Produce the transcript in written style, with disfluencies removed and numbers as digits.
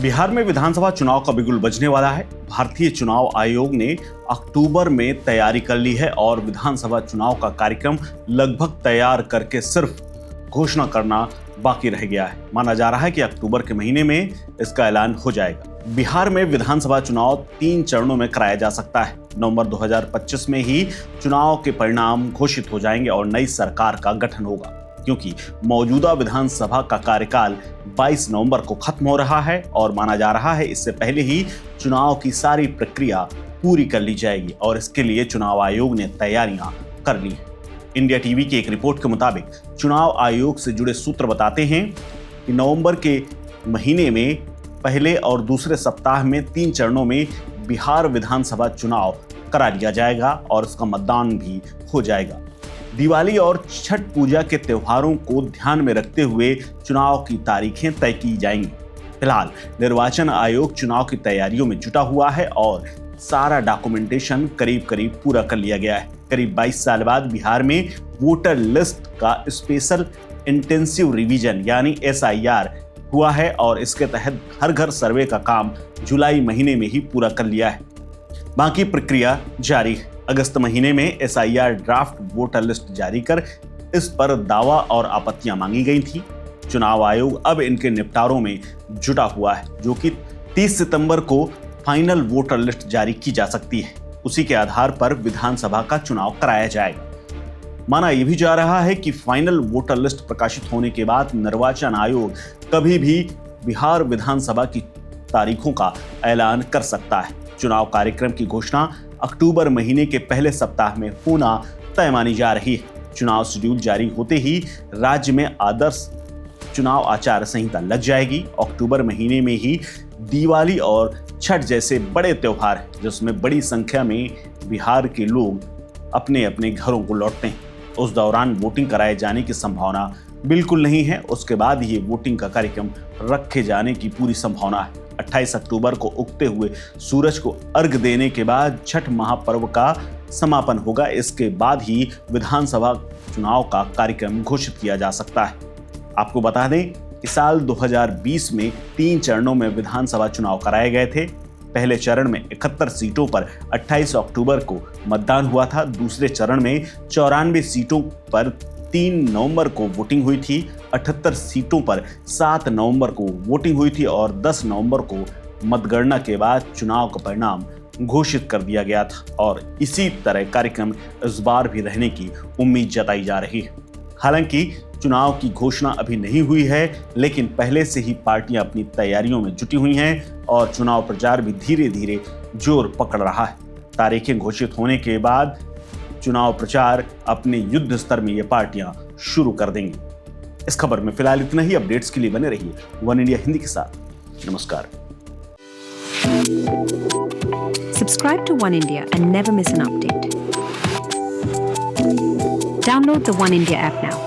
बिहार में विधानसभा चुनाव का बिगुल बजने वाला है। भारतीय चुनाव आयोग ने अक्टूबर में तैयारी कर ली है और विधानसभा चुनाव का कार्यक्रम लगभग तैयार करके सिर्फ घोषणा करना बाकी रह गया है। माना जा रहा है कि अक्टूबर के महीने में इसका ऐलान हो जाएगा। बिहार में विधानसभा चुनाव 3 चरणों में कराया जा सकता है। नवंबर 2025 में ही चुनाव के परिणाम घोषित हो जाएंगे और नई सरकार का गठन होगा, क्योंकि मौजूदा विधानसभा का कार्यकाल 22 नवंबर को खत्म हो रहा है और माना जा रहा है इससे पहले ही चुनाव की सारी प्रक्रिया पूरी कर ली जाएगी और इसके लिए चुनाव आयोग ने तैयारियां कर ली हैं। इंडिया टीवी की एक रिपोर्ट के मुताबिक चुनाव आयोग से जुड़े सूत्र बताते हैं कि नवंबर के महीने में पहले और दूसरे सप्ताह में 3 चरणों में बिहार विधानसभा चुनाव करा लिया जाएगा और इसका मतदान भी हो जाएगा। दिवाली और छठ पूजा के त्योहारों को ध्यान में रखते हुए चुनाव की तारीखें तय की जाएंगी। फिलहाल निर्वाचन आयोग चुनाव की तैयारियों में जुटा हुआ है और सारा डॉक्यूमेंटेशन करीब पूरा कर लिया गया है। करीब 22 साल बाद बिहार में वोटर लिस्ट का स्पेशल इंटेंसिव रिवीजन यानी SIR हुआ है और इसके तहत हर घर सर्वे का काम जुलाई महीने में ही पूरा कर लिया है। बाकी प्रक्रिया जारी है। अगस्त महीने में SIR ड्राफ्ट वोटर लिस्ट जारी कर इस पर दावा और आपत्तियां मांगी गई थी। चुनाव आयोग अब इनके निपटारों में जुटा हुआ है, जो कि 30 सितंबर को फाइनल वोटर लिस्ट जारी की जा सकती है। उसी के आधार पर विधानसभा का चुनाव कराया जाएगा। माना यह भी जा रहा है कि फाइनल वोटर लिस्ट प्रकाशित होने के बाद निर्वाचन आयोग कभी भी बिहार विधानसभा की तारीखों का ऐलान कर सकता है। चुनाव कार्यक्रम की घोषणा अक्टूबर महीने के पहले सप्ताह में होना तय मानी जा रही है। चुनाव शेड्यूल जारी होते ही राज्य में आदर्श चुनाव आचार संहिता लग जाएगी। अक्टूबर महीने में ही दिवाली और छठ जैसे बड़े त्योहार हैं, जिसमें बड़ी संख्या में बिहार के लोग अपने अपने घरों को लौटते हैं। उस दौरान वोटिंग कराए जाने की संभावना बिल्कुल नहीं है। उसके बाद ये वोटिंग का कार्यक्रम रखे जाने की पूरी संभावना है। 28 अक्टूबर को उगते हुए सूरज को अर्घ देने के बाद छठ महापर्व का समापन होगा। इसके बाद ही विधानसभा चुनाव का कार्यक्रम घोषित किया जा सकता है। आपको बता दें कि साल 2020 में 3 चरणों में विधानसभा चुनाव कराए गए थे। पहले चरण में 71 सीटों पर 28 अक्टूबर को मतदान हुआ था। दूसरे चरण में 94 सीटों पर 3 नवंबर को वोटिंग हुई थी। 78 सीटों पर 7 नवंबर को वोटिंग हुई थी और 10 नवंबर को मतगणना के बाद चुनाव का परिणाम घोषित कर दिया गया था और इसी तरह कार्यक्रम इस बार भी रहने की उम्मीद जताई जा रही है। हालांकि चुनाव की घोषणा अभी नहीं हुई है, लेकिन पहले से ही पार्टियां अपनी तैयारियों में जुटी हुई हैं और चुनाव प्रचार भी धीरे धीरे जोर पकड़ रहा है। तारीखें घोषित होने के बाद चुनाव प्रचार अपने युद्ध स्तर में ये पार्टियां शुरू कर देंगी। इस खबर में फिलहाल इतना ही। अपडेट्स के लिए बने रहिए वन इंडिया हिंदी के साथ। नमस्कार। Subscribe to One India and never miss an update. Download the One India app now.